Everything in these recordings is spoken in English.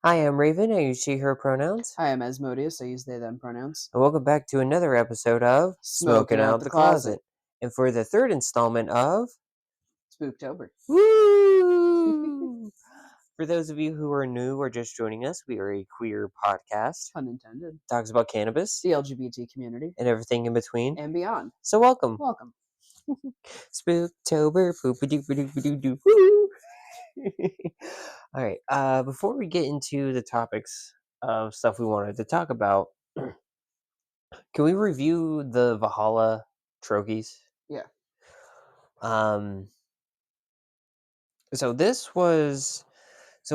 Hi, I'm Raven. I use she, her pronouns. Hi, I'm Asmodeus. I use they, them pronouns. And welcome back to another episode of Smoking Out the Closet. And for the third installment of Spooktober. Woo! For those of you who are new or just joining us, we are a queer podcast. Pun intended. Talks about cannabis, The LGBT community, and everything in between. and beyond. So welcome. Welcome. Spooktober. Poop-a-doo-ba-doo-ba-doo-doo. Woo! All right. Before we get into the topics of stuff we wanted to talk about, can we review the Valhalla Troches? Yeah. So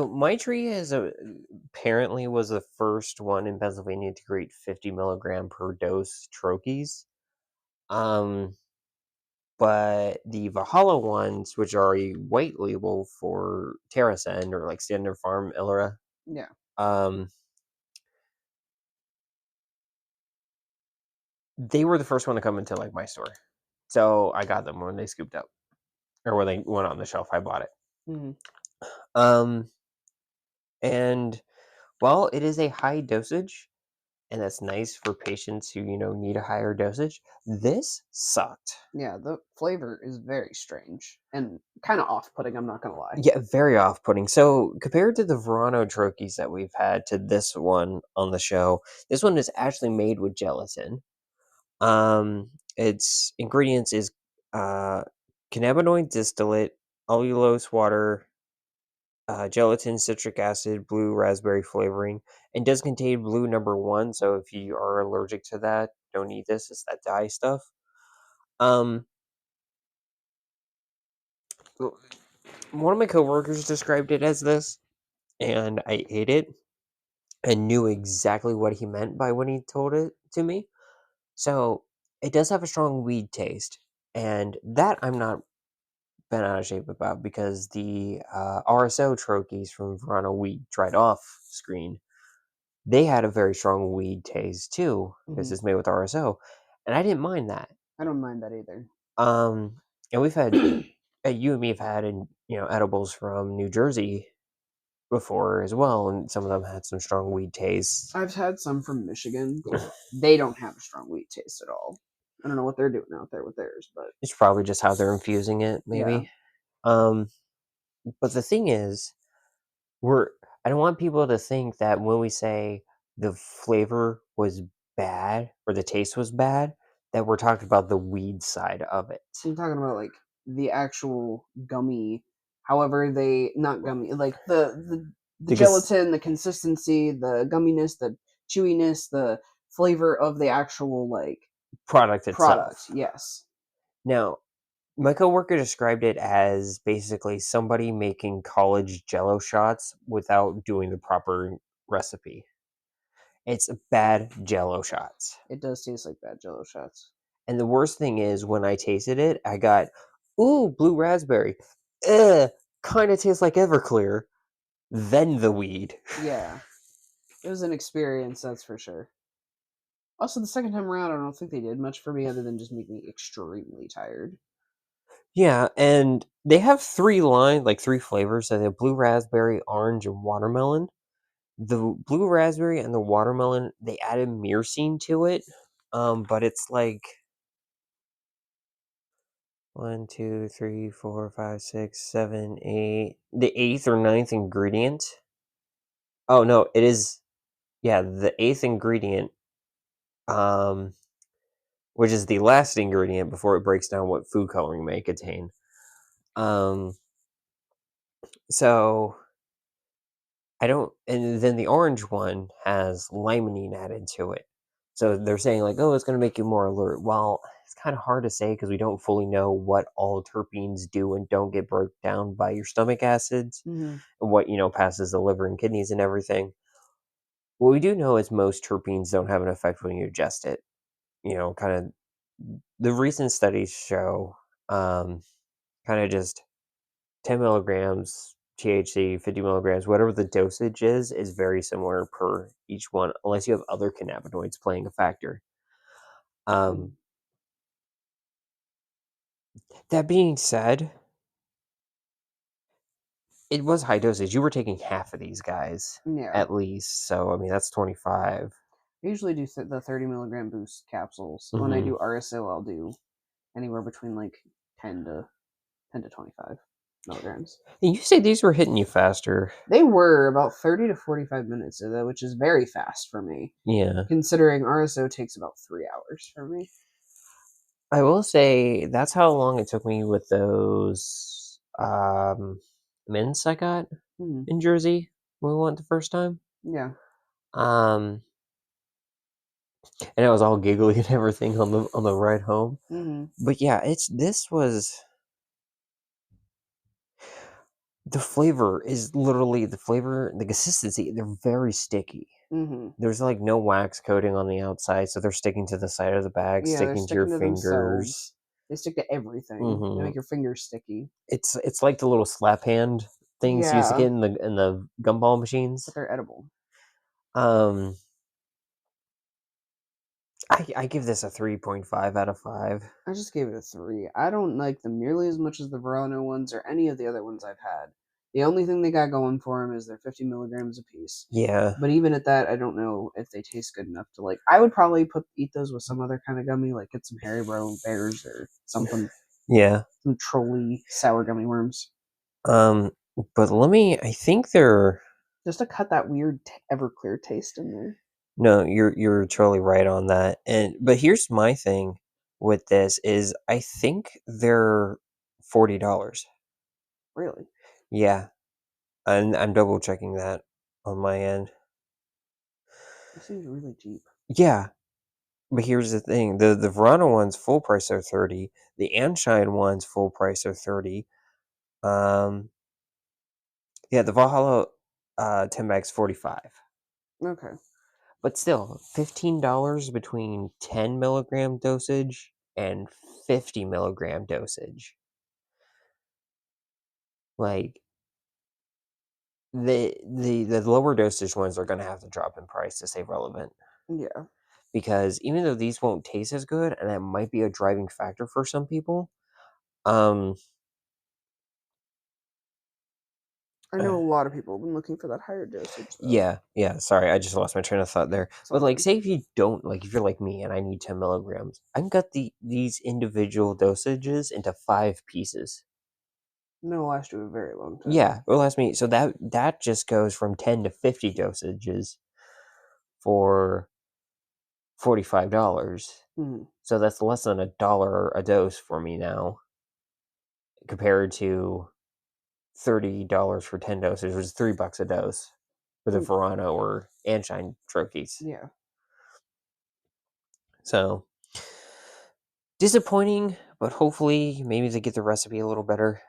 my tree apparently was the first one in Pennsylvania to create 50 milligram per dose troches. But the Valhalla ones, which are a white label for TerraSend or like Standard Farm Illera, Yeah. They were the first one to come into like my store. So I got them when they scooped up. Or when they went on the shelf, I bought it. Mm-hmm. And while it is a high dosage, and that's nice for patients who, need a higher dosage, this sucked. Yeah, the flavor is very strange and kind of off-putting, I'm not going to lie. Yeah, very off-putting. So compared to the Verano troches that we've had to this one on the show, this one is actually made with gelatin. Its ingredients is cannabinoid distillate, allulose water, gelatin, citric acid, blue raspberry flavoring, and does contain blue number 1. So if you are allergic to that, don't eat this. It's that dye stuff. One of my coworkers described it as this, and I ate it and knew exactly what he meant by when he told it to me. So it does have a strong weed taste, and that I'm not bent out of shape about because the RSO troches from Verano we tried off screen, they had a very strong weed taste too. This is made with RSO, and I didn't mind that. I don't mind that either. And we've had you and me have had edibles from New Jersey before as well, and some of them had some strong weed tastes. I've had some from Michigan. They don't have a strong weed taste at all. I don't know what they're doing out there with theirs, but It's probably just how they're infusing it, maybe. Yeah. But the thing is, I don't want people to think that when we say the flavor was bad or the taste was bad, that we're talking about the weed side of it. I'm talking about like the actual gummy, however they not gummy, like the gelatin, the consistency, the gumminess, the chewiness, the flavor of the actual like product itself. Yes. Now, my coworker described it as basically somebody making college Jello shots without doing the proper recipe. It's bad Jello shots. It does taste like bad Jello shots. And the worst thing is when I tasted it, I got, ooh, blue raspberry. Kind of tastes like Everclear. Then the weed. Yeah. It was an experience, that's for sure. Also, the second time around, I don't think they did much for me other than just make me extremely tired. Yeah, and they have 3 flavors. So they have blue raspberry, orange, and watermelon. The blue raspberry and the watermelon, they added myrcene to it, but it's like 1, 2, 3, 4, 5, 6, 7, 8. The 8th or 9th ingredient. Oh no, it is. Yeah, the 8th ingredient, which is the last ingredient before it breaks down what food coloring may contain. So I don't, and then the orange one has limonene added to it. So they're saying like, oh, it's going to make you more alert. Well, it's kind of hard to say because we don't fully know what all terpenes do and don't get broke down by your stomach acids Mhm. and what passes the liver and kidneys and everything. What we do know is most terpenes don't have an effect when you ingest it. Kind of the recent studies show kind of just 10 milligrams THC, 50 milligrams, whatever the dosage is very similar per each one, unless you have other cannabinoids playing a factor. Um, Mhm. that being said, it was high dosage. You were taking half of these guys Yeah. at least. So, I mean, that's 25. I usually do the 30 milligram boost capsules. When I Hmm. do RSO, I'll do anywhere between like 10 to 25 milligrams. And you say these were hitting you faster. They were about 30 to 45 minutes, which is very fast for me, Yeah. considering RSO takes about 3 hours for me. I will say that's how long it took me with those mints I got Hmm. in Jersey when we went the first time. Yeah. Um, and I was all giggly and everything on the ride home. Hmm. But yeah, this was the flavor is literally the flavor, the consistency. They're very sticky. Hmm. There's like no wax coating on the outside, so they're sticking to the side of the bag, Yeah, they're sticking to your sticking to themselves. fingers. They stick to everything. They Hmm. make your fingers sticky. It's like the little slap hand things you used to Yeah, get in the gumball machines. but they're edible. Um, I give this a 3.5 out of 5. I just gave it a 3. I don't like them nearly as much as the Verano ones or any of the other ones I've had. The only thing they got going for them is they're 50 milligrams a piece. Yeah, But even at that, I don't know if they taste good enough to like. I would probably eat those with some other kind of gummy, like get some Haribo bears or something, yeah. some trolley sour gummy worms, Um, but I think they're just to cut that weird Everclear taste in there. no, you're totally right on that. And but here's my thing with this is I think they're $40. Really, Yeah, and I'm double checking that on my end. it seems really cheap. Yeah, but here's the thing: the Verano ones full price are 30. The Anshine ones full price are 30. Um, yeah, the Valhalla 10 bags 45. Okay, But still, $15 between 10 milligram dosage and 50 milligram dosage. Like the lower dosage ones are going to have to drop in price to stay relevant yeah. because even though these won't taste as good and that might be a driving factor for some people, um I know a lot of people have been looking for that higher dosage though. yeah, sorry, I just lost my train of thought there. It's But all like good. say if you don't like if you're like me and I need 10 milligrams, I can cut these individual dosages into 5 pieces. No, last you a very long time. Yeah, it'll last me. So that just goes from 10 to 50 dosages for $45. Hmm. So that's less than $1 a dose for me now, compared to $30 for 10 doses, which is $3 a dose for the Mm, Verano or Anshine trophies. yeah. So disappointing, but hopefully maybe they get the recipe a little better.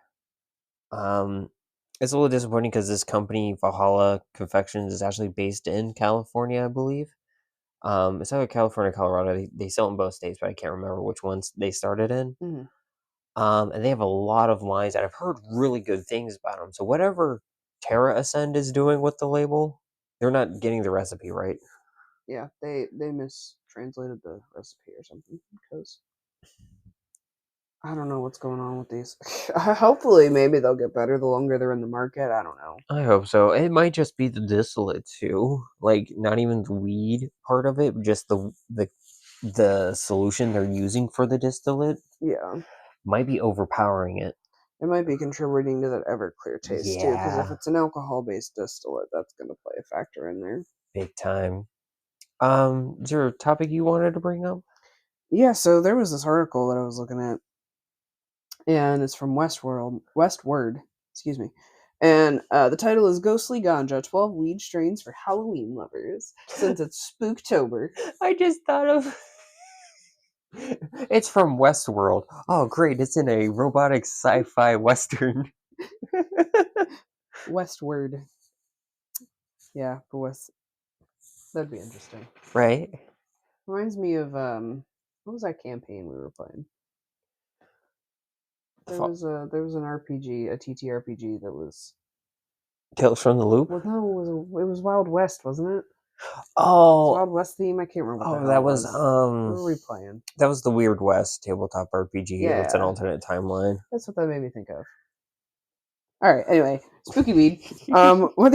Um, it's a little disappointing because this company, Valhalla Confections, is actually based in California, I believe. It's either California or Colorado. They sell in both states, but I can't remember which ones they started in. Hmm. And they have a lot of lines that I've heard really good things about them. So whatever Terra Ascend is doing with the label, they're not getting the recipe right. Yeah, they mistranslated the recipe or something because I don't know what's going on with these. Hopefully, maybe they'll get better the longer they're in the market. I don't know. I hope so. It might just be the distillate too, like not even the weed part of it, just the solution they're using for the distillate Yeah, might be overpowering it. it might be contributing to that Everclear taste too. Because if Yeah, it's an alcohol-based distillate, that's going to play a factor in there. big time. Is there a topic you wanted to bring up? Yeah. So there was this article that I was looking at, and it's from Westword. Excuse me. And the title is Ghostly Ganja 12 Weed Strains for Halloween Lovers, since it's Spooktober. I just thought of. It's from Westworld. Oh, great! It's in a robotic sci-fi western. Westward. Yeah, but that'd be interesting. Right? Reminds me of what was that campaign we were playing? There was an RPG, a TTRPG that was. Tales from the Loop. Well, no, it was Wild West, wasn't it? It's Oh, Wild West theme. I can't remember what the hell that it was was. What were we playing? that was the Weird West tabletop RPG. It was an Yeah, alternate timeline. that's what that made me think of. All right. Anyway, spooky weed. What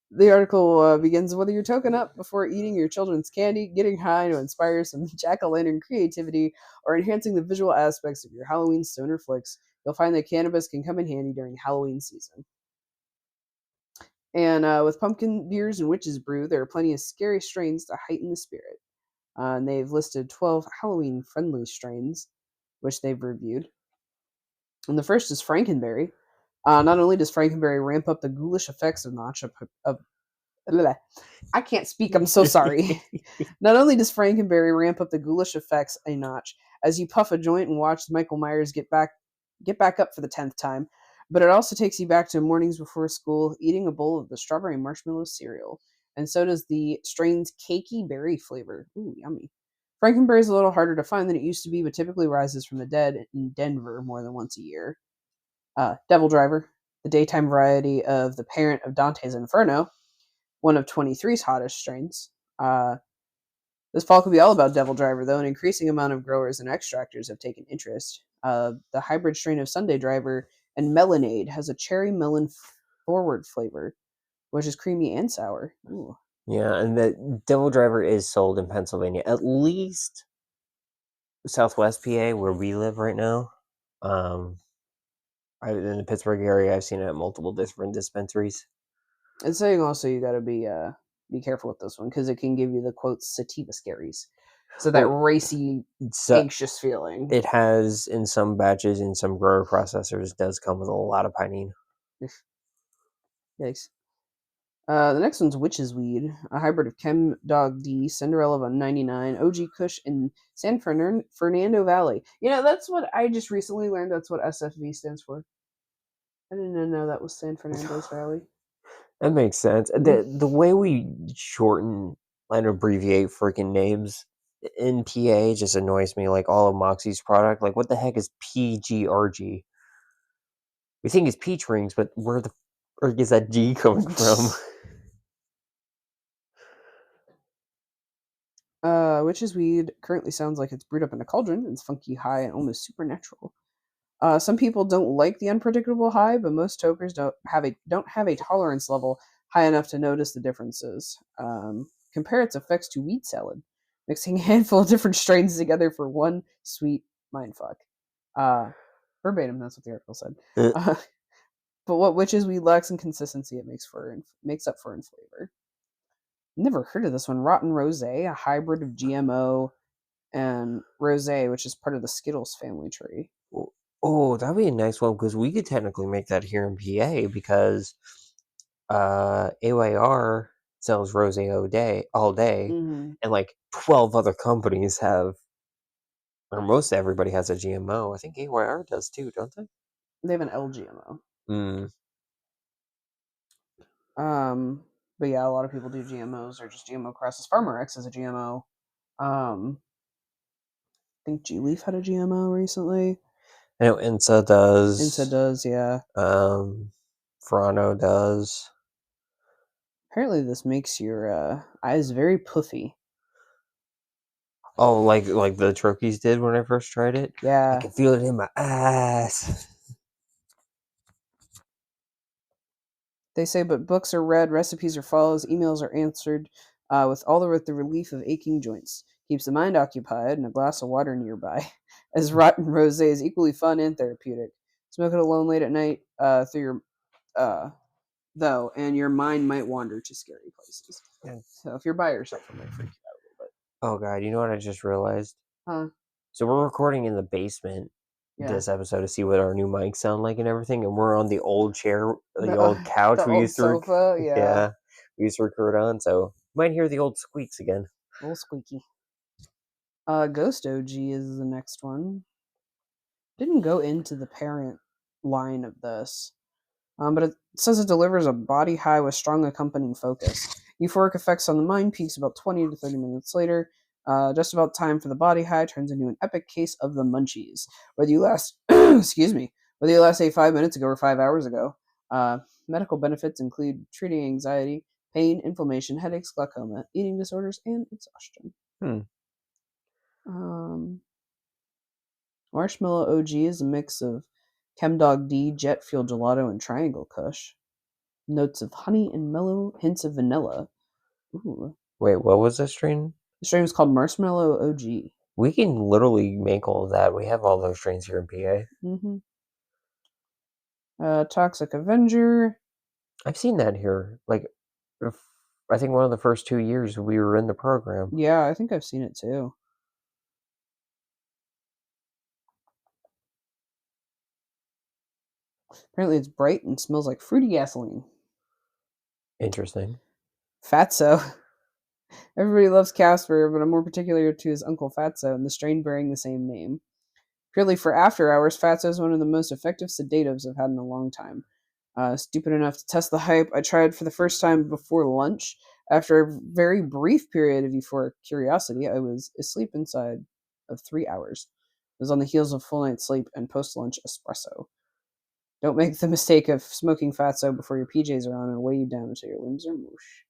the article begins: whether you're token up before eating your children's candy, getting high to inspire some jack-o'-lantern creativity, or enhancing the visual aspects of your Halloween stoner flicks, you'll find that cannabis can come in handy during Halloween season. And with pumpkin beers and witch's brew, there are plenty of scary strains to heighten the spirit. And they've listed 12 Halloween-friendly strains, which they've reviewed. And the first is Frankenberry. Not only does Frankenberry ramp up the ghoulish effects of notch of I can't speak. I'm so sorry. Not only does Frankenberry ramp up the ghoulish effects a notch as you puff a joint and watch Michael Myers get back up for the 10th time, but it also takes you back to mornings before school eating a bowl of the strawberry marshmallow cereal. And so does the strain's cakey berry flavor. Ooh, yummy. Frankenberry is a little harder to find than it used to be, but typically rises from the dead in Denver more than once a year. Devil Driver, the daytime variety of the parent of Dante's Inferno, one of 23's hottest strains. This fall could be all about Devil Driver, though. An increasing amount of growers and extractors have taken interest. The hybrid strain of Sunday Driver and Melonade has a cherry melon forward flavor, which is creamy and sour. Ooh. Yeah, and the Devil Driver is sold in Pennsylvania, at least Southwest PA, where we live right now. In the Pittsburgh area, I've seen it at multiple different dispensaries. And saying also you got to be careful with this one because it can give you the quote sativa scaries, so that racy, anxious feeling. It has in some batches, in some grower processors, does come with a lot of pinene. Yikes. The next one's Witch's Weed, a hybrid of Chem Dog D, Cinderella 199, OG Kush, and San Fernando Valley. You know, that's what I just recently learned. That's what SFV stands for. I didn't know that was San Fernando's Valley. That makes sense. The way we shorten and abbreviate freaking names in PA just annoys me. Like all of Moxie's product. Like, what the heck is PGRG? We think it's peach rings, but where the frick is that G coming from? Witch's Weed currently sounds like it's brewed up in a cauldron. It's funky, high, and almost supernatural. Some people don't like the unpredictable high, but most tokers don't have a tolerance level high enough to notice the differences. Compare its effects to wheat salad, mixing a handful of different strains together for one sweet mindfuck. Verbatim, that's what the article said. But what Witch's Weed lacks in consistency, it makes up for in flavor. Never heard of this one. Rotten Rosé, a hybrid of GMO and rosé, which is part of the Skittles family tree. Oh, that'd be a nice one because we could technically make that here in PA because AYR sells rosé all day, Mm-hmm. and like 12 other companies have, or most everybody has a GMO. I think AYR does too, don't they? They have an LGMO. Mm. But yeah, a lot of people do GMOs or just GMO crosses. Farmer X is a GMO. I think G Leaf had a GMO recently. I know INSA does. INSA does, yeah. Verano does. Apparently, this makes your eyes very puffy. Oh, like the Troches did when I first tried it? Yeah. I can feel it in my ass. They say, but books are read, recipes are followed, emails are answered, with the relief of aching joints. Keeps the mind occupied and a glass of water nearby. As rotten rosé is equally fun and therapeutic. Smoke it alone late at night though, and your mind might wander to scary places. Yeah. So if you're by yourself, it might freak you out a little bit. Oh god, you know what I just realized? Huh? So we're recording in the basement, this episode to see what our new mics sound like and everything. And we're on the old chair, the old couch the we old used to, sofa, yeah, we used to record on. So you might hear the old squeaks again. a little squeaky. Ghost OG is the next one. Didn't go into the parent line of this, but it says it delivers a body high with strong accompanying focus. Euphoric effects on the mind peaks about 20 to 30 minutes later. Just about time for the body high turns into an epic case of the munchies. Whether you last, excuse me, whether you last say 5 minutes ago or 5 hours ago. Medical benefits include treating anxiety, pain, inflammation, headaches, glaucoma, eating disorders, and exhaustion. Marshmallow OG is a mix of Chemdog D, Jet Fuel Gelato, and Triangle Kush. Notes of honey and mellow hints of vanilla. Ooh. Wait, what was this strain? The strain was called Marshmallow OG. We can literally make all of that. We have all those strains here in PA. Mm-hmm. Toxic Avenger. I've seen that here. Like, I think one of the first 2 years we were in the program. Yeah, I think I've seen it too. Apparently it's bright and smells like fruity gasoline. Interesting. Fatso. Everybody loves Casper, but I'm more particular to his Uncle Fatso and the strain bearing the same name. Purely for after hours, Fatso is one of the most effective sedatives I've had in a long time. Stupid enough to test the hype, I tried for the first time before lunch. After a very brief period of euphoric curiosity, I was asleep inside of 3 hours. It was on the heels of full night's sleep and post-lunch espresso. Don't make the mistake of smoking Fatso before your PJs are on and weigh you down until your limbs are moosh.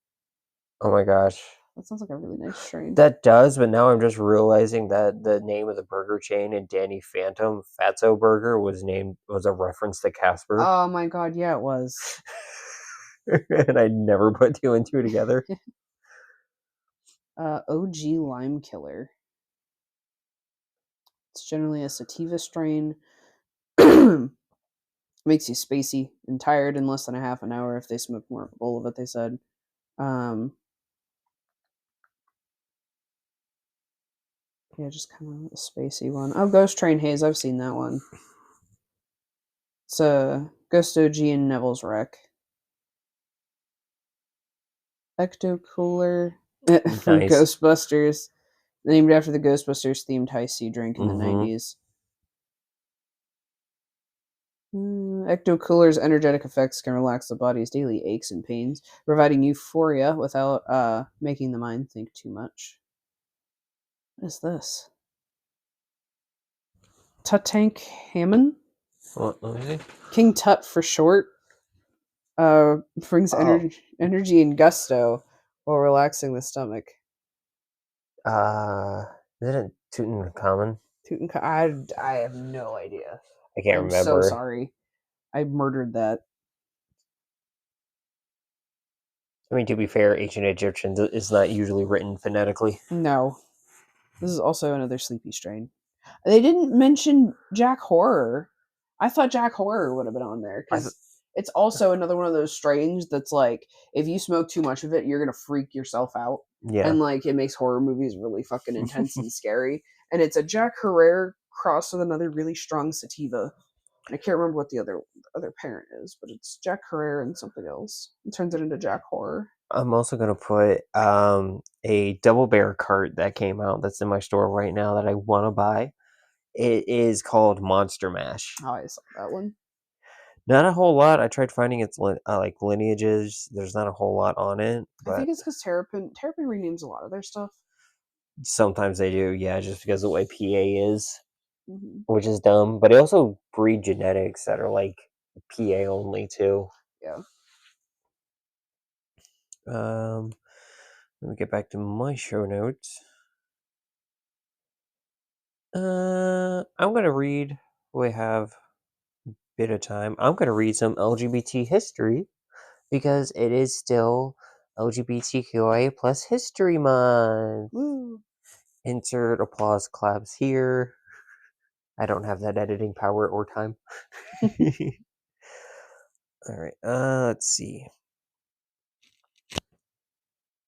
Oh my gosh. That sounds like a really nice strain. That does, but now I'm just realizing that the name of the burger chain in Danny Phantom, Fatso Burger, was a reference to Casper. Oh my god, yeah, it was. And I never put 2 and 2 together. OG Lime Killer. It's generally a sativa strain. Makes you spacey and tired in less than a half an hour if they smoke more of a bowl of it, they said. Yeah, just kind of a spacey one. Oh, Ghost Train Haze, I've seen that one. It's a Ghost OG and Neville's Wreck. Ecto Cooler from Nice. Ghostbusters. Named after the Ghostbusters themed high C drink in the 90s. Ecto Cooler's energetic effects can relax the body's daily aches and pains, providing euphoria without making the mind think too much. What is this? Tutank Hammond? What? Let me see. King Tut for short. Brings energy and gusto while relaxing the stomach. Isn't it Tutankhamun? I have no idea. I can't I'm remember. so sorry. I murdered that. I mean, to be fair, ancient Egyptian is not usually written phonetically. No. This is also another sleepy strain. They didn't mention Jack Horror. I thought Jack Horror would have been on there because it's also another one of those strains that's like, if you smoke too much of it, you're gonna freak yourself out. Yeah. And like, it makes horror movies really fucking intense and scary. And it's a Jack Herrera crossed with another really strong sativa. I can't remember what the other parent is, but it's Jack Herrera and something else. It turns it into Jack Horror. I'm also gonna put a double bear cart that came out that's in my store right now that I want to buy. It is called Monster Mash. Oh, I saw that one. Not a whole lot. I tried finding its like lineages. There's not a whole lot on it. But I think it's because Terrapin renames a lot of their stuff. Sometimes they do, yeah, just because of the way PA is, which is dumb. But they also breed genetics that are like PA only too. Yeah. Let me get back to my show notes. I'm gonna read. We have a bit of time. I'm gonna read some LGBT history because it is still LGBTQIA plus History Month. Woo. Insert applause claps here. I don't have that editing power or time. All right. Let's see.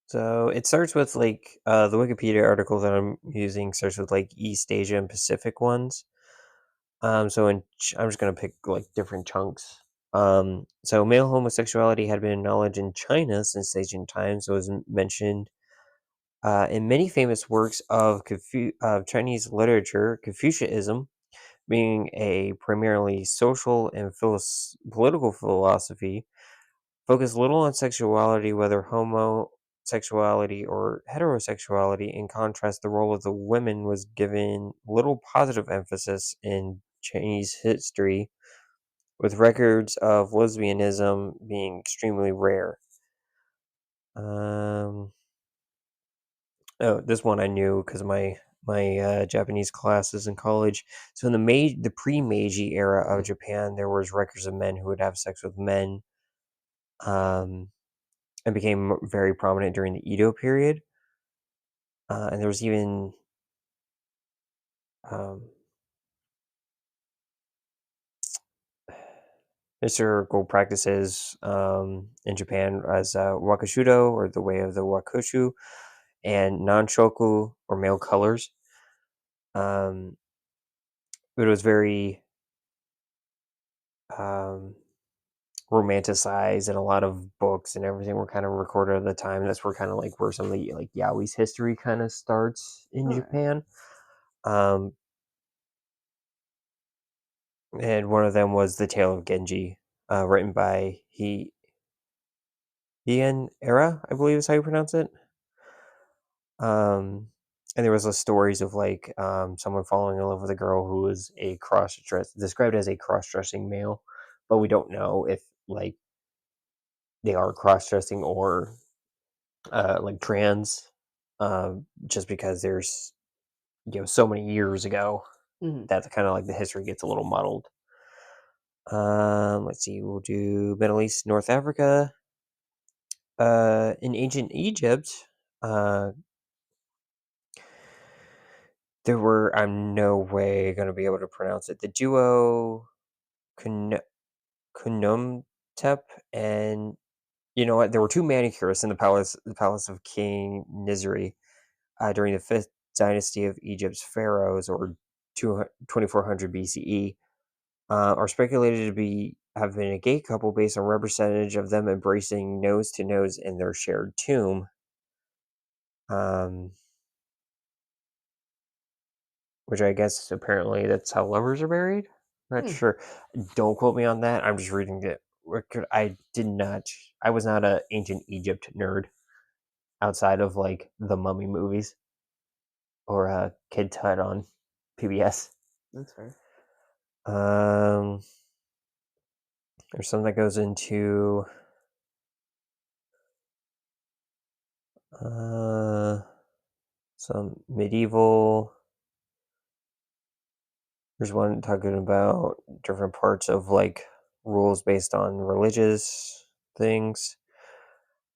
So it starts with like the Wikipedia article that I'm using starts with like East Asia and Pacific ones. I'm just gonna pick like different chunks. So male homosexuality had been acknowledged in China since ancient times. It was mentioned in many famous works of Chinese literature. Confucianism, being a primarily social and political philosophy, focused little on sexuality, whether homosexuality or heterosexuality. In contrast, the role of the women was given little positive emphasis in Chinese history, with records of lesbianism being extremely rare. Um, oh, this one I knew because my Japanese classes in college. So in the pre-Meiji era of Japan, there was records of men who would have sex with men, um, and became very prominent during the Edo period. And there was even um, historical practices in Japan as wakashudo, or the way of the wakushu, and nanshoku, or male colors. Um, but it was very um, romanticized, and a lot of books and everything were kind of recorded at the time. That's where kind of like where some of the like yaoi's history kind of starts in Okay. Japan. Um, and one of them was the Tale of Genji, written by Ian Era, I believe is how you pronounce it. Um, and there was the stories of like someone falling in love with a girl who was a cross dress described as a cross dressing male, but we don't know if like they are cross dressing or like trans, just because there's so many years ago Hmm. that kind of like the history gets a little muddled. Let's see, we'll do Middle East, North Africa. In ancient Egypt, uh, there were I'm no way gonna be able to pronounce it. The duo Kun- Kunumtep, and you know what? There were two manicurists in the palace of King Nizri during the fifth dynasty of Egypt's pharaohs, or 2400 BCE, are speculated to be have been a gay couple based on representation of them embracing nose to nose in their shared tomb. Um, which I guess apparently that's how lovers are buried. Not Hmm. sure. Don't quote me on that. I'm just reading the record. I did not. I was not a ancient Egypt nerd outside of like the Mummy movies or Kid Tut on PBS. That's fair. Um, there's some that goes into uh some medieval. There's one talking about different parts of like rules based on religious things.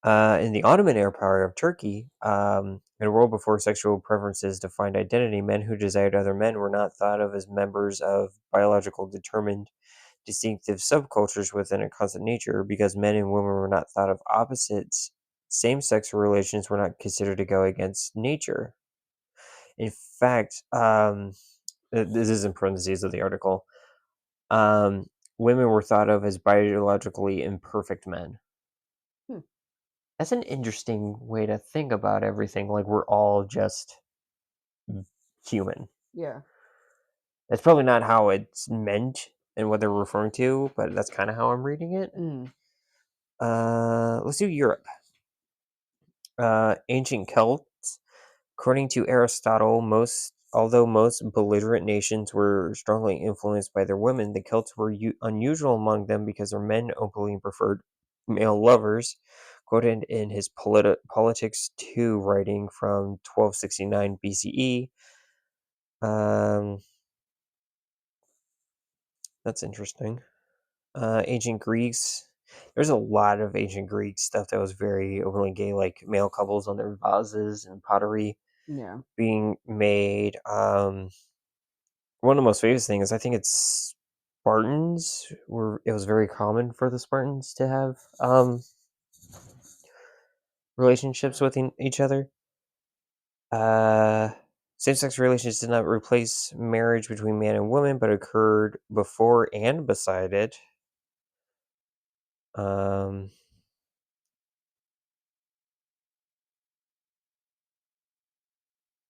In the Ottoman Empire of Turkey, in a world before sexual preferences defined identity, men who desired other men were not thought of as members of biological determined distinctive subcultures within a constant nature. Because men and women were not thought of opposites, same sex relations were not considered to go against nature. In fact, this is in parentheses of the article, um, women were thought of as biologically imperfect men. Hmm. That's an interesting way to think about everything. Like we're all just human. Yeah. That's probably not how it's meant and what they're referring to, but that's kind of how I'm reading it. Mm. Let's do Europe. Ancient Celts. According to Aristotle, although most belligerent nations were strongly influenced by their women, the Celts were unusual among them because their men openly preferred male lovers. Quoted in his Politics 2 writing from 1269 BCE. Um, that's interesting. Ancient Greeks. There's a lot of ancient Greek stuff that was very openly gay, like male couples on their vases and pottery Yeah. being made. One of the most famous things, I think it's Spartans. Were It was very common for the Spartans to have relationships with each other. Uh, Same-sex relations did not replace marriage between man and woman, but occurred before and beside it.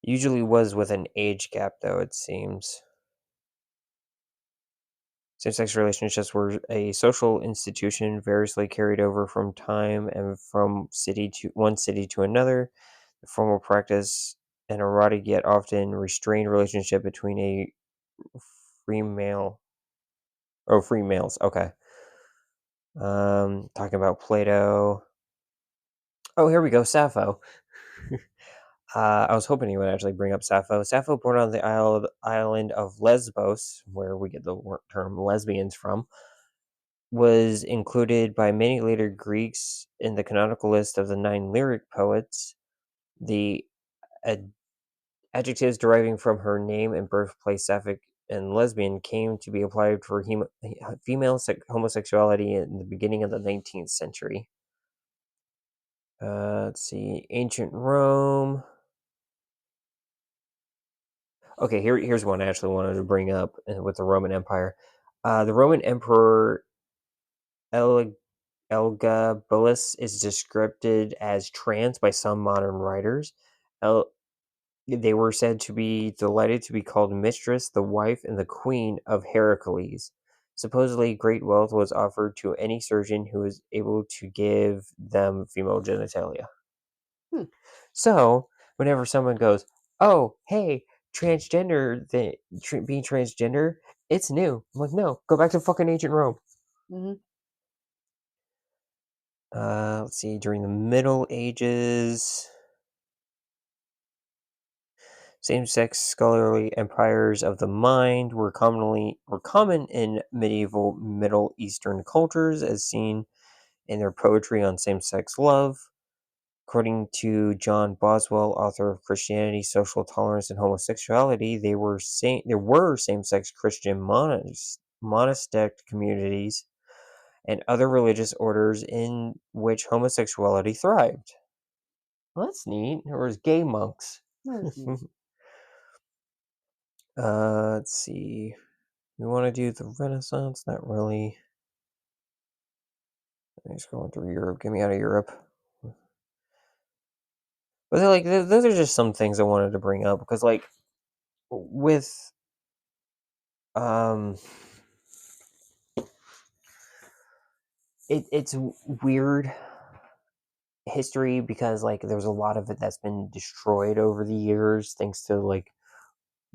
Usually was with an age gap, though, it seems. Same-sex relationships were a social institution variously carried over from time and from one city to another. The formal practice, an erotic yet often restrained relationship between a free male. Oh, free males. Okay. Talking about Plato. Oh, here we go. Sappho. I was hoping he would actually bring up Sappho. Sappho, born on the island of Lesbos, where we get the term lesbians from, was included by many later Greeks in the canonical list of the 9 lyric poets. The adjectives deriving from her name and birthplace, sapphic and lesbian, came to be applied for female homosexuality in the beginning of the 19th century. Let's see. Ancient Rome. Okay, here's one I actually wanted to bring up with the Roman Empire. The Roman Emperor Elagabalus is described as trans by some modern writers. They were said to be delighted to be called mistress, the wife, and the queen of Heracles. Supposedly, great wealth was offered to any surgeon who was able to give them female genitalia. So, whenever someone goes, "Oh, hey, transgender, being transgender, it's new," I'm like, no, go back to fucking ancient Rome. Mm-hmm. Let's see, during the Middle Ages, same-sex scholarly empires of the mind were common in medieval Middle Eastern cultures, as seen in their poetry on same-sex love. According to John Boswell, author of Christianity, Social Tolerance, and Homosexuality, there were same-sex Christian monastic communities and other religious orders in which homosexuality thrived. Well, that's neat. There was gay monks. Let's see. We want to do the Renaissance? Not really. I'm just going through Europe. Get me out of Europe. But like, those are just some things I wanted to bring up because, like, with it's weird history because like there's a lot of it that's been destroyed over the years thanks to like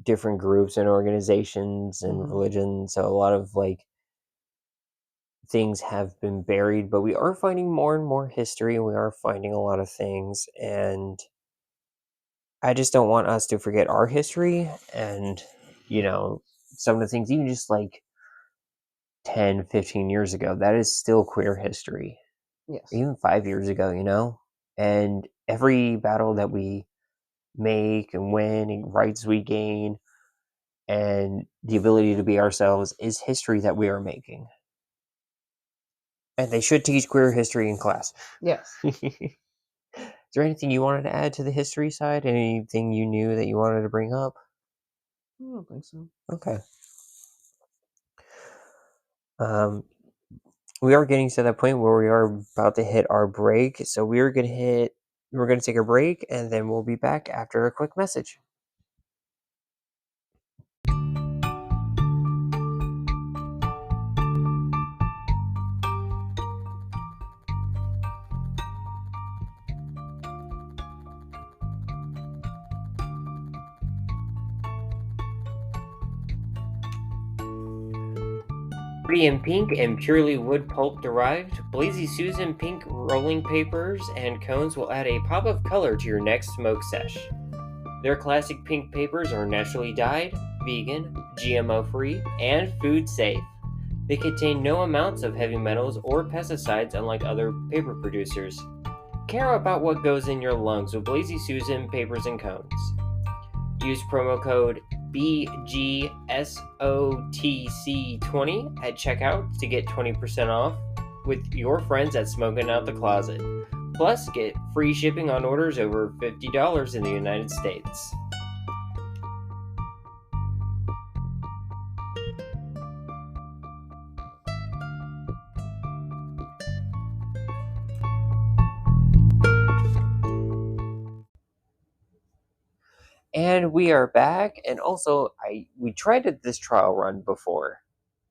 different groups and organizations and religions. So a lot of like things have been buried, but we are finding more and more history, and we are finding a lot of things, and I just don't want us to forget our history. And some of the things, even just like 10-15 years ago, that is still queer history. Yes. Even 5 years ago, and every battle that we make and win and rights we gain and the ability to be ourselves is history that we are making. And they should teach queer history in class. Yes. Is there anything you wanted to add to the history side? Anything you knew that you wanted to bring up? I don't think so. Okay. We are getting to that point where we are about to hit our break. So we're going to take a break, and then we'll be back after a quick message. Pretty in pink and purely wood pulp derived, Blazy Susan pink rolling papers and cones will add a pop of color to your next smoke sesh. Their classic pink papers are naturally dyed, vegan, GMO free, and food safe. They contain no amounts of heavy metals or pesticides unlike other paper producers. Care about what goes in your lungs with Blazy Susan papers and cones. Use promo code BGSOTC20 at checkout to get 20% off with your friends at Smoking Out the Closet. Plus, get free shipping on orders over $50 in the United States. And we are back. And also, we tried this trial run before,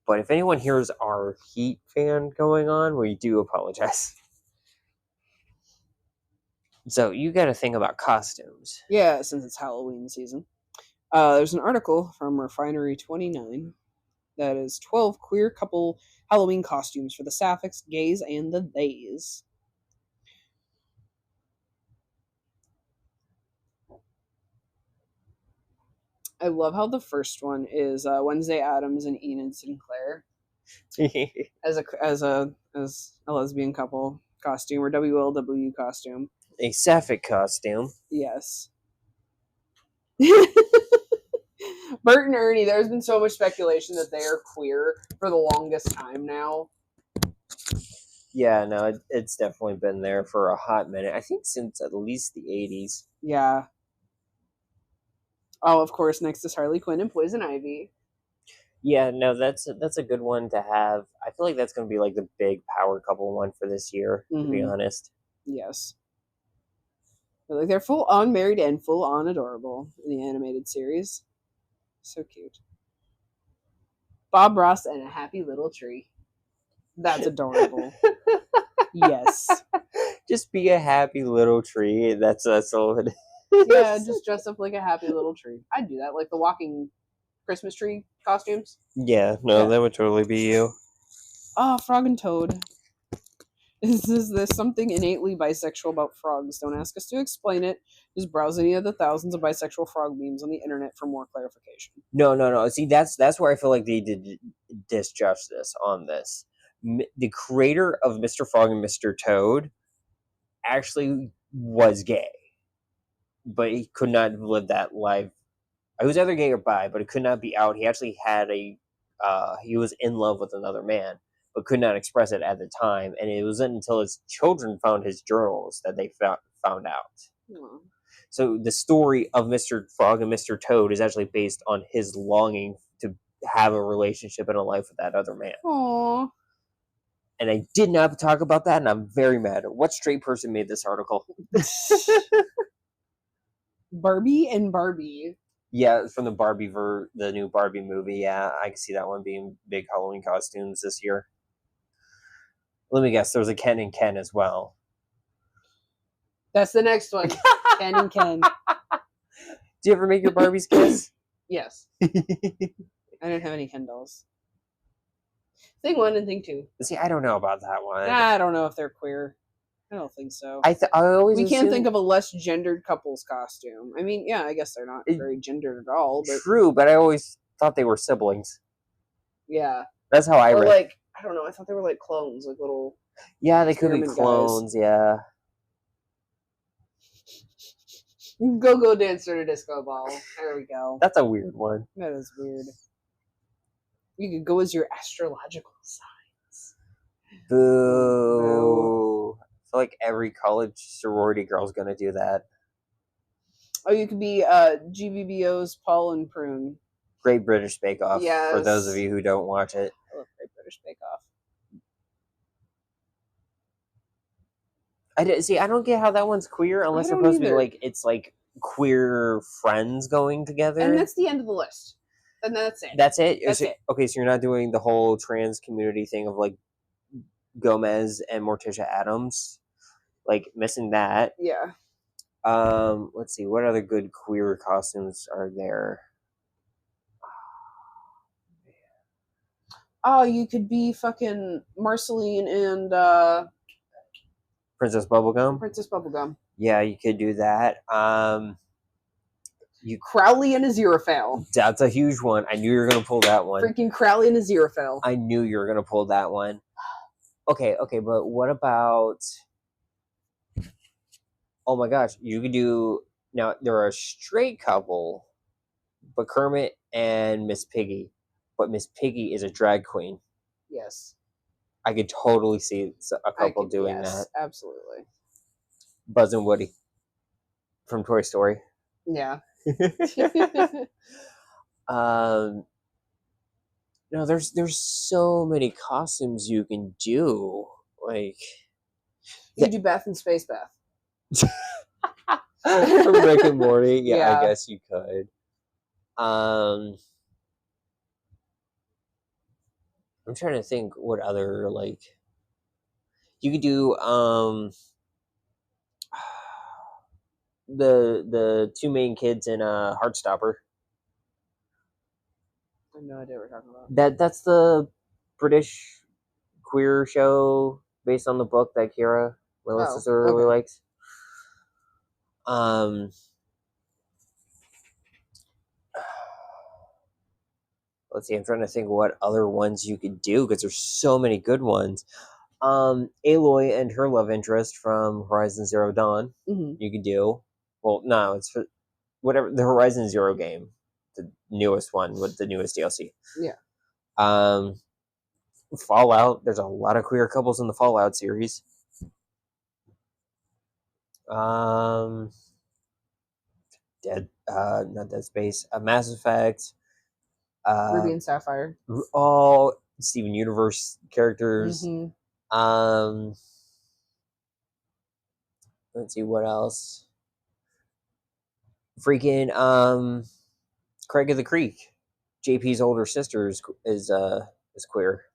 but if anyone hears our heat fan going on, we do apologize. So you got to think about costumes. Yeah, since it's Halloween season. There's an article from Refinery 29 that is 12 queer couple Halloween costumes for the sapphics, gays, and the theys. I love how the first one is Wednesday Addams and Enid Sinclair as a lesbian couple costume or WLW costume. A sapphic costume. Yes. Bert and Ernie, there's been so much speculation that they are queer for the longest time now. Yeah, no, it's definitely been there for a hot minute. I think since at least the 80s. Yeah. Oh, of course, next is Harley Quinn and Poison Ivy. Yeah, no, that's a good one to have. I feel like that's going to be like the big power couple one for this year, to be honest. Yes. They're full on married and full on adorable in the animated series. So cute. Bob Ross and a happy little tree. That's adorable. Yes. Just be a happy little tree. That's all it is. Yeah, just dress up like a happy little tree. I'd do that, like the walking Christmas tree costumes. Yeah, no, that would totally be you. Oh, Frog and Toad. There's something innately bisexual about frogs. Don't ask us to explain it. Just browse any of the thousands of bisexual frog memes on the internet for more clarification. No. See, that's where I feel like they did disjustice on this. The creator of Mr. Frog and Mr. Toad actually was gay, but he could not live that life. He was either gay or bi, but it could not be out. He actually had he was in love with another man, but could not express it at the time. And it wasn't until his children found his journals that they found out. Aww. So the story of Mr. Frog and Mr. Toad is actually based on his longing to have a relationship and a life with that other man. Aww. And I did not talk about that, and I'm very mad. What straight person made this article? Barbie and Barbie. Yeah, from the new Barbie movie. Yeah, I can see that one being big Halloween costumes this year. Let me guess, there's a Ken and Ken as well. That's the next one. Ken and Ken. Do you ever make your Barbies kiss? Yes. I didn't have any Ken dolls. Thing 1 and Thing 2. See, I don't know about that one. I don't know if they're queer. I don't think so. I always we can't think of a less gendered couple's costume. I mean, yeah, I guess they're not very gendered at all. But true, but I always thought they were siblings. Yeah. That's how I read. Like, I don't know. I thought they were like clones, like little. Yeah, they could be clones. Guys. Yeah. Go dancer to disco ball. There we go. That's a weird one. That is weird. You could go as your astrological signs. Boo. I feel like every college sorority girl's gonna do that. Oh, you could be GBBO's Paul and Prune. Great British Bake Off. Yes. For those of you who don't watch it. I love Great British Bake Off. I don't get how that one's queer unless it's supposed to be like it's like queer friends going together. And that's the end of the list. And that's it. That's it? That's it. Okay, so you're not doing the whole trans community thing of like Gomez and Morticia Addams. Like missing that. Yeah. Let's see, what other good queer costumes are there? Oh, you could be fucking Marceline and Princess Bubblegum? Princess Bubblegum. Yeah, you could do that. Crowley and Aziraphale. That's a huge one. I knew you were gonna pull that one. Freaking Crowley and Aziraphale. I knew you were gonna pull that one. Okay, but what about? Oh my gosh, you could do now. They're a straight couple, but Kermit and Miss Piggy, but Miss Piggy is a drag queen. Yes, I could totally see a couple doing that. Absolutely. Buzz and Woody from Toy Story. Yeah. No, there's so many costumes you can do. Like you do Beth and Space Beth. From Rick and Morty. Yeah, I Yeah. guess you could. I'm trying to think what other like you could do. The two main kids in Heartstopper. I have no idea what we're talking about. That's the British queer show based on the book that Kira, my sister, really likes. Let's see. I'm trying to think what other ones you could do because there's so many good ones. Aloy and her love interest from Horizon Zero Dawn. Mm-hmm. You could do. Well, no, it's for whatever the Horizon Zero game, the newest one with the newest DLC. Yeah. Fallout. There's a lot of queer couples in the Fallout series. Not Dead Space. Mass Effect. Ruby and Sapphire. All Steven Universe characters. Mm-hmm. Let's see what else. Freaking Craig of the Creek. JP's older sister is queer.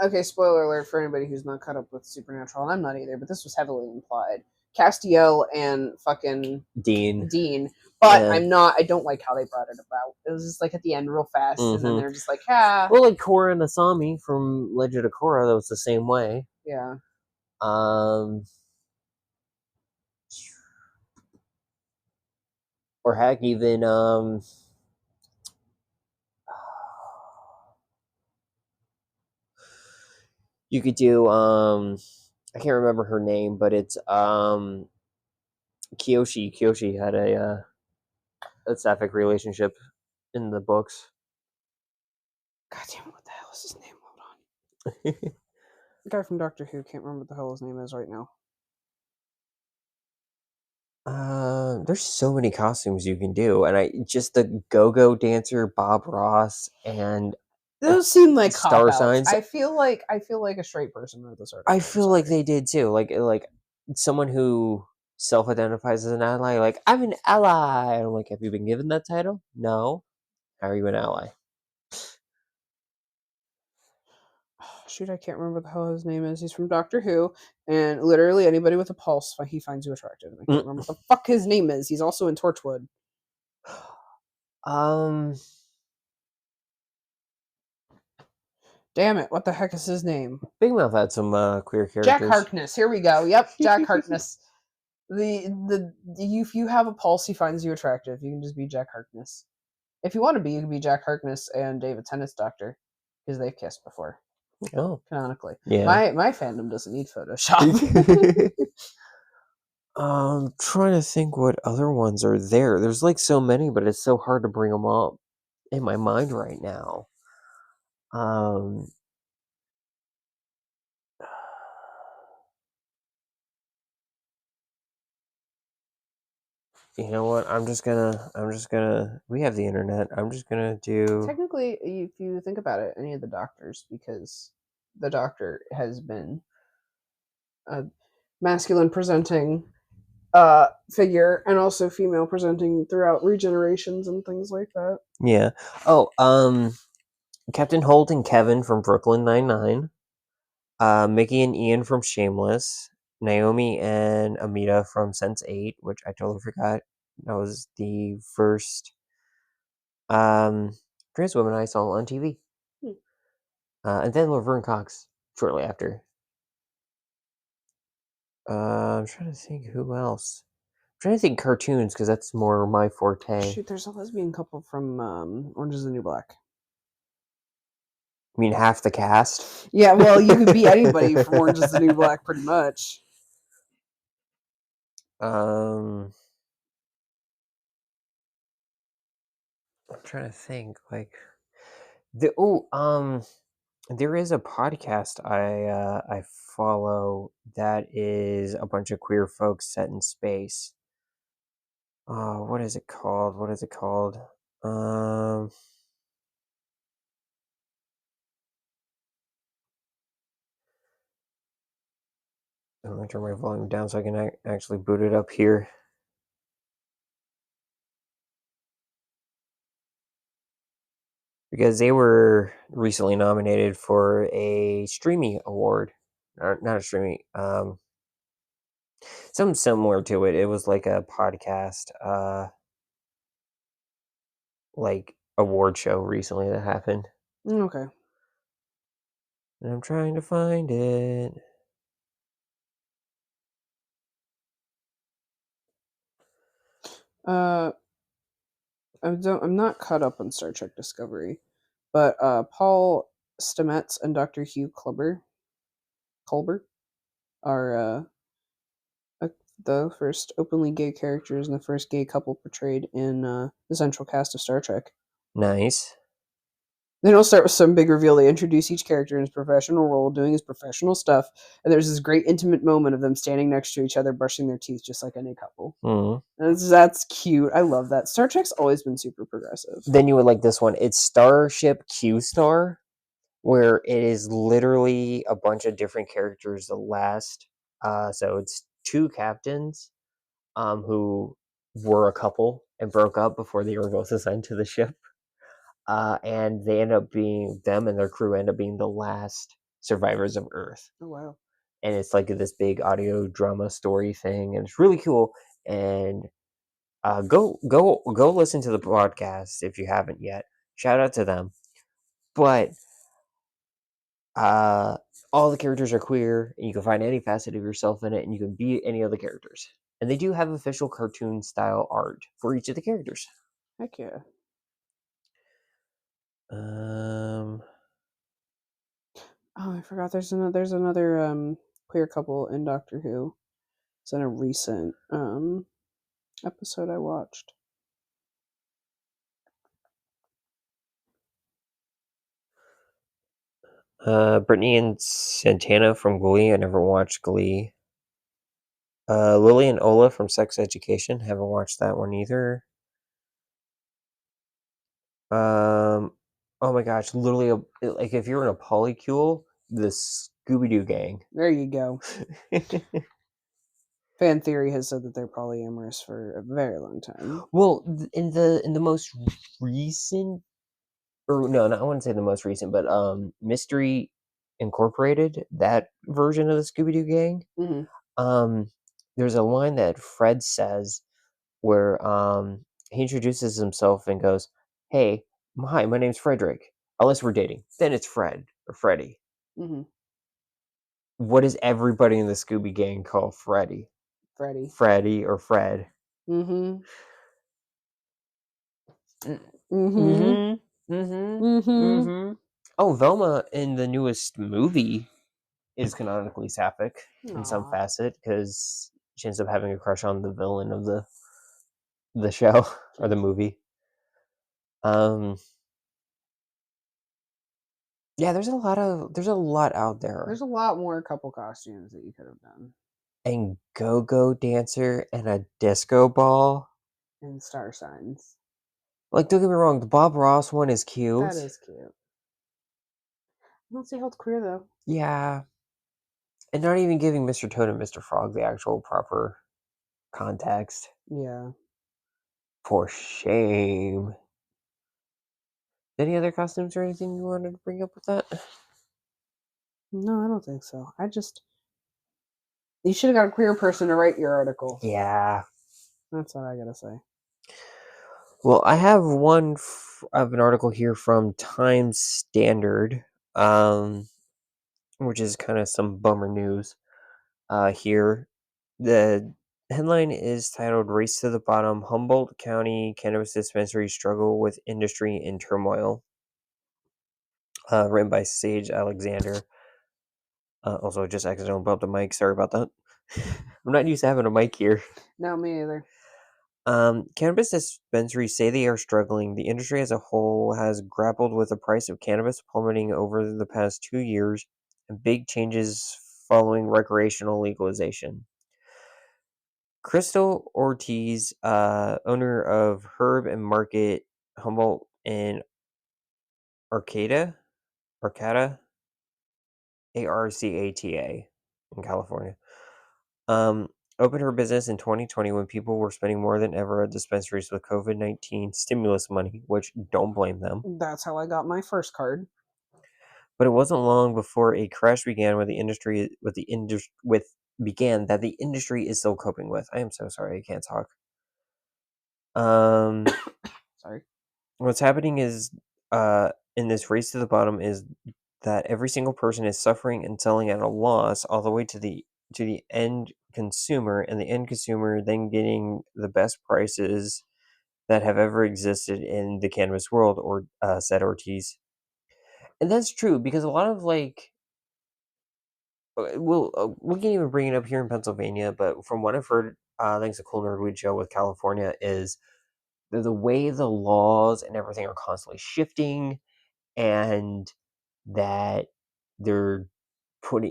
Okay, spoiler alert for anybody who's not caught up with Supernatural, and I'm not either, but this was heavily implied. Castiel and fucking Dean. But yeah. I don't like how they brought it about. It was just like at the end real fast, Mm-hmm. and then they're just like, ah. Well, like Korra and Asami from Legend of Korra, that was the same way. Yeah. Or heck, even you could do I can't remember her name, but it's Kyoshi. Kyoshi had a sapphic relationship in the books. God damn it, what the hell is his name? Hold on. The guy from Doctor Who, can't remember what the hell his name is right now. There's so many costumes you can do, and the go-go dancer Bob Ross and those seem like star signs. I feel like a straight person wrote this article. I feel like they did too. Like someone who self-identifies as an ally. Like, I'm an ally. And I'm like, have you been given that title? No. How are you an ally? Shoot, I can't remember what the hell his name is. He's from Doctor Who, and literally anybody with a pulse, he finds you attractive. And I can't remember what the fuck his name is. He's also in Torchwood. Damn it, what the heck is his name? Big Mouth had some queer characters. Jack Harkness. Here we go. Yep, Jack Harkness. If you have a pulse, he finds you attractive. You can just be Jack Harkness. If you want to be, you can be Jack Harkness and David Tennant's doctor, because they've kissed before. Oh, canonically. Yeah. My fandom doesn't need Photoshop. Trying to think what other ones are there. There's like so many, but it's so hard to bring them up in my mind right now. You know what? I'm just gonna. We have the internet. I'm just gonna do. Technically, if you think about it, any of the doctors, because the doctor has been a masculine presenting figure and also female presenting throughout regenerations and things like that. Yeah. Oh, Captain Holt and Kevin from Brooklyn Nine-Nine. Mickey and Ian from Shameless. Naomi and Amita from Sense8, which I totally forgot. That was the first trans woman I saw on TV. And then Laverne Cox shortly after. I'm trying to think who else. I'm trying to think cartoons because that's more my forte. Shoot, there's a lesbian couple from Orange is the New Black. I mean, half the cast? Yeah, well, you could be anybody from Orange is the New Black, pretty much. I'm trying to think, like there is a podcast I follow that is a bunch of queer folks set in space. What is it called? I'm going to turn my volume down so I can actually boot it up here. Because they were recently nominated for a streaming award. Not a streaming, something similar to it. It was like a podcast, like award show recently that happened. Okay. And I'm trying to find it. I'm not caught up on Star Trek Discovery, but Paul Stamets and Dr. Hugh Culber are the first openly gay characters and the first gay couple portrayed in the central cast of Star Trek. Nice. Then it'll start with some big reveal. They introduce each character in his professional role, doing his professional stuff, and there's this great intimate moment of them standing next to each other, brushing their teeth, just like any couple. Mm. That's cute. I love that. Star Trek's always been super progressive. Then you would like this one. It's Starship Q Star, where it is literally a bunch of different characters. The last, so it's two captains, who were a couple and broke up before they were both assigned to the ship. And they end up being them and their crew end up being the last survivors of Earth. Oh wow! And it's like this big audio drama story thing, and it's really cool. And go listen to the podcast if you haven't yet. Shout out to them. But all the characters are queer, and you can find any facet of yourself in it, and you can be any of the characters. And they do have official cartoon style art for each of the characters. Heck yeah! Um, Oh, I forgot. There's another queer couple in Doctor Who. It's in a recent episode I watched. Brittany and Santana from Glee. I never watched Glee. Lily and Ola from Sex Education. Haven't watched that one either. Oh my gosh, literally, like if you're in a polycule, the Scooby Doo gang. There you go. Fan theory has said that they're polyamorous for a very long time. Well, in the most recent, or no, I wouldn't say the most recent, but Mystery Incorporated, that version of the Scooby Doo gang. Mm-hmm. There's a line that Fred says where he introduces himself and goes, "Hey, hi, my name's Frederick. Unless we're dating, then it's Fred or Freddie." Mm-hmm. What does everybody in the Scooby gang call Freddy? Freddie. Freddie or Fred? Mm-hmm. Mm-hmm. Mm-hmm. Mm-hmm. Mm-hmm. Mm-hmm. Oh, Velma in the newest movie is canonically sapphic in some Aw. facet because she ends up having a crush on the villain of the show or the movie. Yeah, there's a lot out there. There's a lot more couple costumes that you could have done. And go-go dancer and a disco ball. And star signs. Like, don't get me wrong, the Bob Ross one is cute. That is cute. I don't see how it's queer though. Yeah. And not even giving Mr. Toad and Mr. Frog the actual proper context. Yeah. For shame. Any other costumes or anything you wanted to bring up with that? No, I don't think so. You should have got a queer person to write your article. Yeah. That's what I gotta say. Well, I have one of an article here from Times Standard, which is kind of some bummer news. Here, the headline is titled "Race to the Bottom: Humboldt County Cannabis Dispensaries Struggle with Industry in Turmoil." Written by Sage Alexander. Also, just accidentally bumped the mic. Sorry about that. I'm not used to having a mic here. No, me either. Cannabis dispensaries say they are struggling. The industry as a whole has grappled with the price of cannabis plummeting over the past 2 years and big changes following recreational legalization. Crystal Ortiz, owner of Herb and Market Humboldt in Arcata, Arcata, Arcata in California, Um, opened her business in 2020 when people were spending more than ever at dispensaries with COVID-19 stimulus money, which don't blame them. That's how I got my first card. But it wasn't long before a crash began with the industry began that the industry is still coping with. I am so sorry, I can't talk. Um, Sorry. what's happening is in this race to the bottom is that every single person is suffering and selling at a loss all the way to the end consumer, and the end consumer then getting the best prices that have ever existed in the cannabis world, or said Ortiz. And that's true because a lot of like we can even bring it up here in Pennsylvania, but from what I've heard, thanks to Cool Nerdweed Show with California, is the way the laws and everything are constantly shifting, and that they're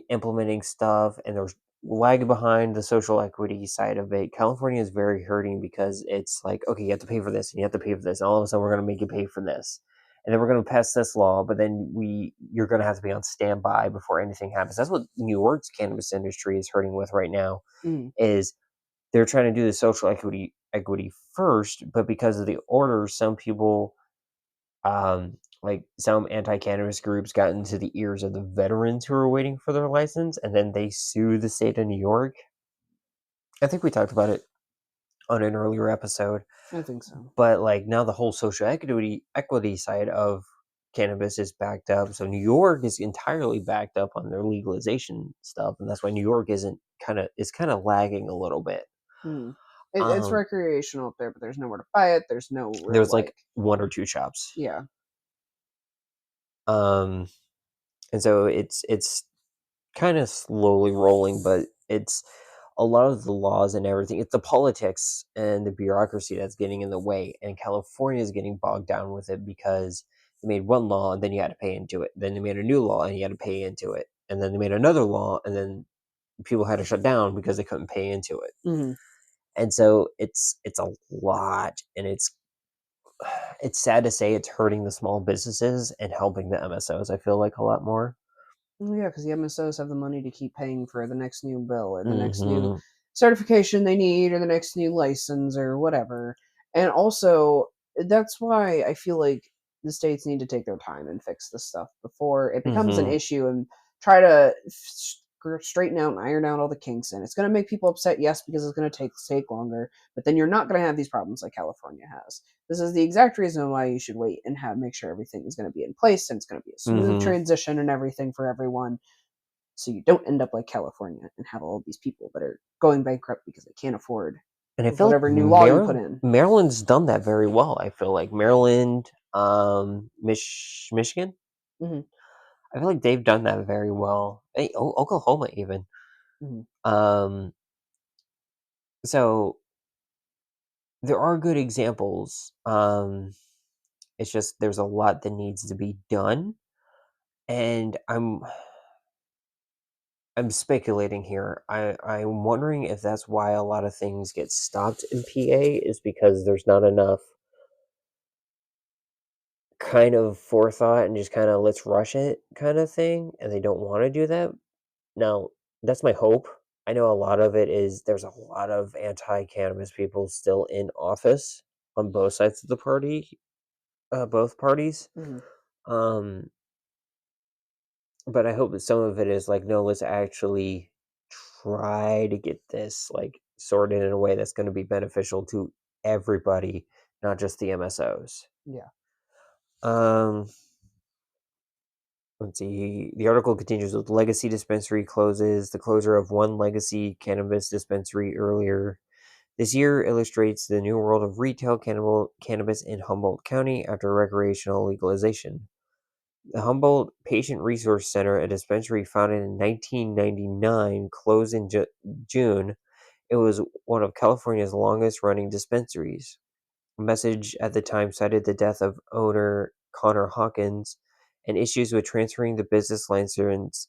implementing stuff, and there's lag behind the social equity side of it. California is very hurting because it's like, okay, you have to pay for this and you have to pay for this, and all of a sudden we're going to make you pay for this, and then we're going to pass this law, but then you're going to have to be on standby before anything happens. That's what New York's cannabis industry is hurting with right now. Mm. Is they're trying to do the social equity first, but because of the orders, some people, like some anti-cannabis groups, got into the ears of the veterans who were waiting for their license, and then they sued the state of New York. I think we talked about it on an earlier episode, I think so. but like now the whole social equity side of cannabis is backed up. So New York is entirely backed up on their legalization stuff, and that's why New York is kind of lagging a little bit. Mm. It's Um, recreational up there, but there's nowhere to buy it. There's no real there's like, like one or two shops. yeah. Um, and so it's kind of slowly rolling, but it's a lot of the laws and everything. It's the politics and the bureaucracy that's getting in the way, and California is getting bogged down with it because they made one law and then you had to pay into it. Then they made a new law and you had to pay into it, and then they made another law and then people had to shut down because they couldn't pay into it. Mm-hmm. And so it's a lot, and it's sad to say it's hurting the small businesses and helping the MSOs. I feel like a lot more. Yeah, because the MSOs have the money to keep paying for the next new bill and the next new Hmm. certification they need or the next new license or whatever. And also, that's why I feel like the states need to take their time and fix this stuff before it becomes an Hmm. issue and try to straighten out and iron out all the kinks in. It's going to make people upset, yes, because it's going to take longer, but then you're not going to have these problems like California has. This is the exact reason why you should wait and make sure everything is going to be in place and it's going to be a smooth Hmm. transition and everything for everyone, so you don't end up like California and have all these people that are going bankrupt because they can't afford And I feel like whatever new law you put in. Maryland's done that very well. I feel like Maryland, Michigan. Hmm. I feel like they've done that very well. Hey, Oklahoma even. Hmm. Um, so there are good examples. It's just there's a lot that needs to be done, and I'm speculating here. I'm wondering if that's why a lot of things get stopped in PA, is because there's not enough kind of forethought and just kind of let's rush it kind of thing, and they don't want to do that. Now, that's my hope. I know a lot of it is there's a lot of anti-cannabis people still in office on both sides of the party, both parties. Hmm. Um, but I hope that some of it is like, no, let's actually try to get this like sorted in a way that's going to be beneficial to everybody, not just the MSOs. Yeah. Um, let's see. The article continues with legacy dispensary closes. The closure of one legacy cannabis dispensary earlier this year illustrates the new world of retail cannabis in Humboldt County after recreational legalization. The Humboldt Patient Resource Center, a dispensary founded in 1999, closed in June. It was one of California's longest running dispensaries. A message at the time cited the death of owner Connor Hawkins and issues with transferring the business license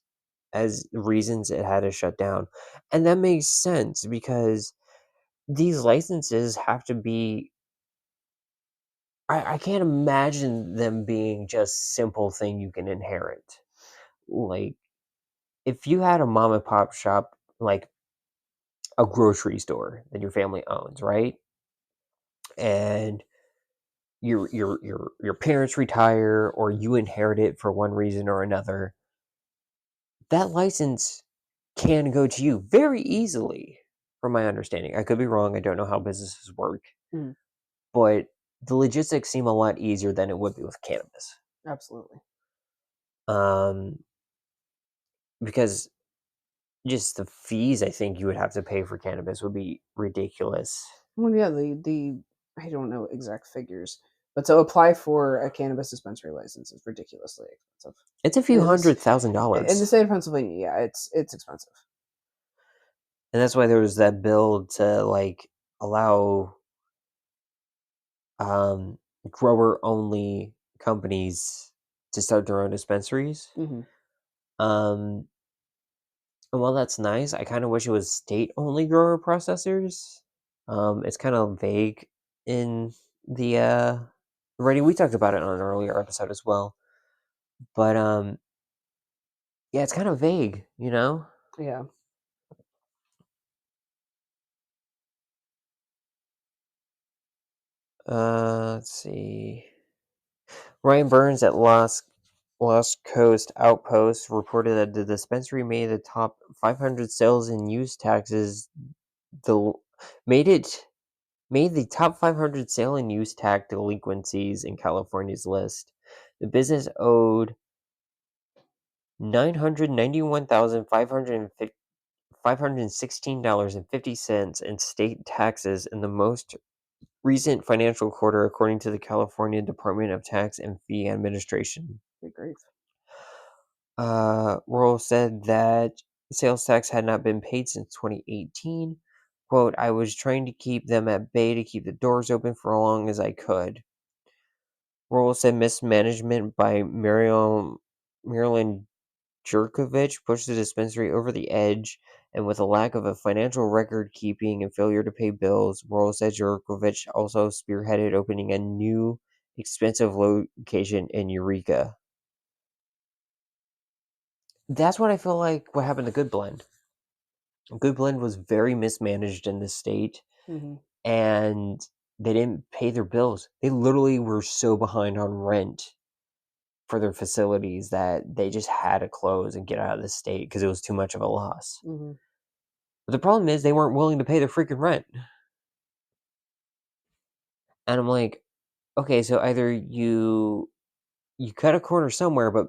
as reasons it had to shut down. And that makes sense because these licenses have to be. I can't imagine them being just simple thing you can inherit. Like if you had a mom and pop shop, like a grocery store that your family owns, right? And your parents retire or you inherit it for one reason or another, that license can go to you very easily, from my understanding. I could be wrong. I don't know how businesses work, Mm, but the logistics seem a lot easier than it would be with cannabis. absolutely. Um, because just the fees I think you would have to pay for cannabis would be ridiculous. Well, yeah, the I don't know exact figures, but to apply for a cannabis dispensary license is ridiculously expensive. It's a few In this in the $100,000. state of Pennsylvania, yeah, it's expensive. And that's why there was that bill to like allow um, grower only companies to start their own dispensaries. Hmm. Um, and while that's nice, I kind of wish it was state only grower processors. It's kind of vague in the writing. We talked about it on an earlier episode as well. But yeah, it's kind of vague, you know? Yeah, Let's see. Ryan Burns at Lost Coast Outpost reported that the dispensary made the top 500 sales and use taxes. The made it made the top 500 sale and use tax delinquencies in California's list. The business owed $991,516.50 in state taxes in the most recent financial quarter, according to the California Department of Tax and Fee Administration. good grief. Royal said that sales tax had not been paid since 2018. Quote, I was trying to keep them at bay to keep the doors open for as long as I could. Royal said mismanagement by Marilyn Jerkovich pushed the dispensary over the edge, and with a lack of a financial record keeping and failure to pay bills, Royal said Jerkovich also spearheaded opening a new, expensive location in Eureka. That's what I feel like what happened to Good Blend. Good Blend was very mismanaged in this state, Hmm. and they didn't pay their bills. They literally were so behind on rent for their facilities that they just had to close and get out of the state because it was too much of a loss. Hmm. But the problem is they weren't willing to pay their freaking rent. And I'm like, okay, so either you cut a corner somewhere, but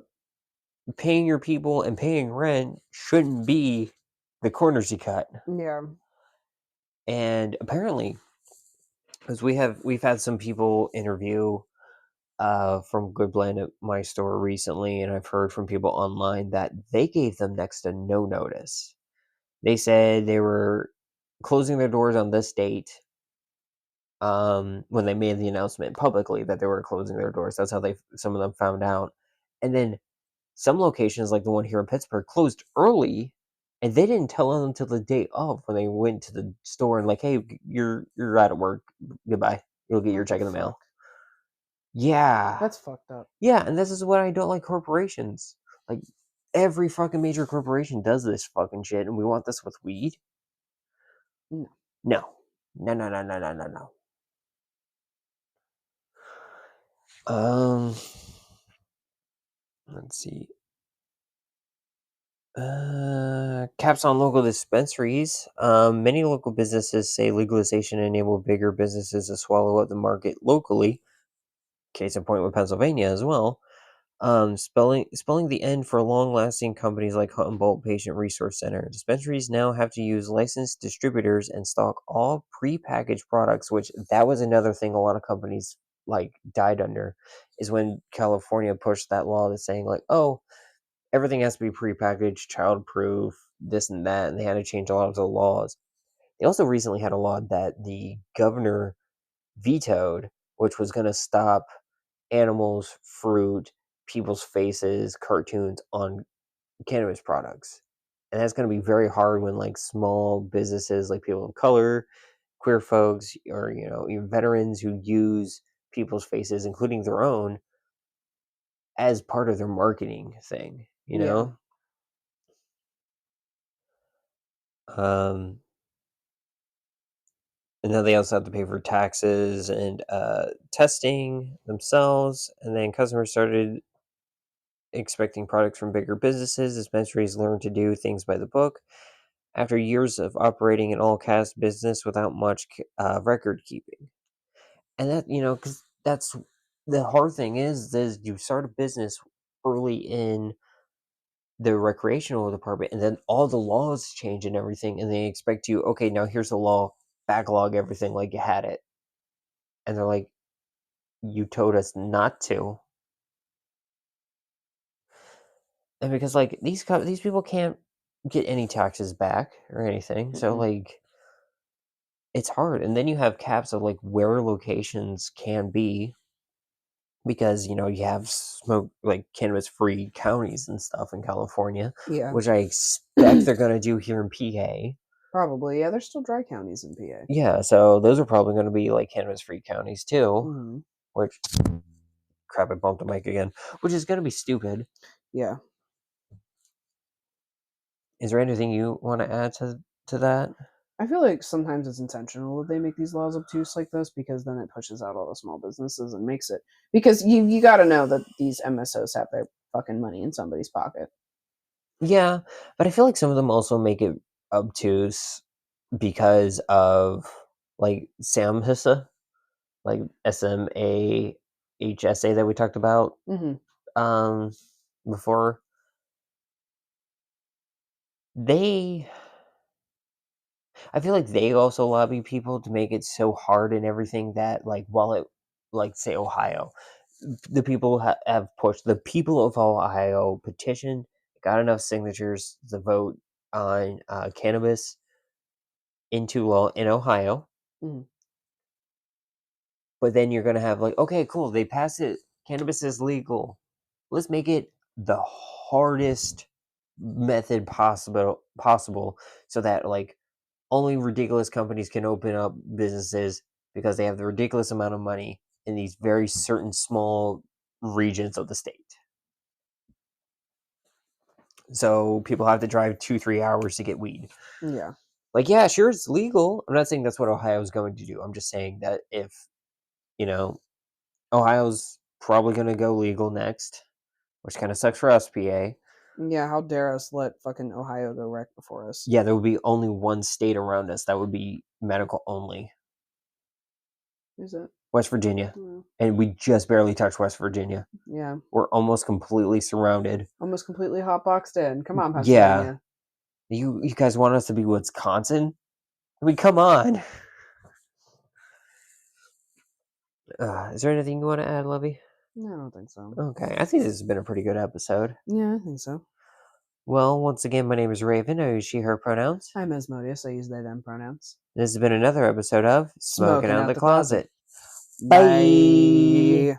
paying your people and paying rent shouldn't be the corners you cut. Yeah. And apparently, because we've had some people interview from Good Blend at my store recently, and I've heard from people online that they gave them next to no notice. They said they were closing their doors on this date when they made the announcement publicly that they were closing their doors. That's how some of them found out. And then some locations, like the one here in Pittsburgh, closed early, and they didn't tell them until the day of when they went to the store and like, hey, you're out of work. Goodbye. You'll get your What the check in the fuck? mail. Yeah. That's fucked up. Yeah, and this is what I don't like corporations. Like every fucking major corporation does this fucking shit, and we want this with weed? No. No. No, no, no, no, no, no, no. Um, let's see. Caps on local dispensaries. Many local businesses say legalization enabled bigger businesses to swallow up the market locally. Case in point with Pennsylvania as well. Spelling the end for long-lasting companies like Humboldt Patient Resource Center. Dispensaries now have to use licensed distributors and stock all pre-packaged products, which that was another thing a lot of companies like died under, is when California pushed that law that's saying like, oh, everything has to be pre-packaged, child-proof, this and that, and they had to change a lot of the laws. They also recently had a law that the governor vetoed, which was going to stop animals, fruit, people's faces, cartoons on cannabis products. And that's going to be very hard when like small businesses, like people of color, queer folks, or even veterans who use people's faces, including their own, as part of their marketing thing. You Yeah. know, um, And then they also have to pay for taxes and testing themselves. And then customers started expecting products from bigger businesses. Dispensaries learned to do things by the book. After years of operating an all-cash business without much record keeping. And that, because that's the hard thing is you start a business early in the recreational department, and then all the laws change and everything, and they expect you, okay, now here's the law, backlog everything like you had it. And they're like, you told us not to. And because like these people can't get any taxes back or anything, so like it's hard. And then you have caps of like where locations can be, because you have smoke like cannabis free counties and stuff in California, Yeah. which I expect they're going to do here in PA. Probably, yeah. There's still dry counties in PA. Yeah, so those are probably going to be like cannabis free counties too. Mm-hmm. Which, crap, I bumped the mic again, which is going to be stupid. Yeah. Is there anything you want to add to that? I feel like sometimes it's intentional that they make these laws obtuse like this, because then it pushes out all the small businesses and makes it, because you got to know that these MSOs have their fucking money in somebody's pocket. Yeah, but I feel like some of them also make it obtuse because of like Samhissa, like SMAHSA that we talked about Mm-hmm. before. I feel like they also lobby people to make it so hard and everything that like while it, like say Ohio, the people have pushed, the people of Ohio petitioned, got enough signatures to vote on cannabis into law in Ohio. Mm-hmm. But then you're gonna have like, okay, cool, they pass it, cannabis is legal. Let's make it the hardest method possible so that like only ridiculous companies can open up businesses because they have the ridiculous amount of money in these very certain small regions of the state. So people have to drive 2-3 hours to get weed. Yeah. Like, yeah, sure, it's legal. I'm not saying that's what Ohio is going to do. I'm just saying that if, you know, Ohio's probably going to go legal next, which kind of sucks for us, PA. Yeah, how dare us let fucking Ohio go wreck before us? Yeah, there would be only one state around us that would be medical only. Is it? West Virginia. Yeah. And we just barely touched West Virginia. Yeah. We're almost completely surrounded. Almost completely hotboxed in. Come on, Yeah. Pennsylvania. You guys want us to be Wisconsin? I mean, come on. Is there anything you want to add, Lovey? No, I don't think so. Okay, I think this has been a pretty good episode. Yeah, I think so. Well, once again, my name is Rayven. I use she, her pronouns. I'm Asmodeus. I use they, them pronouns. This has been another episode of Smoking Smoking Out Out the the Closet. Closet. Bye. Bye.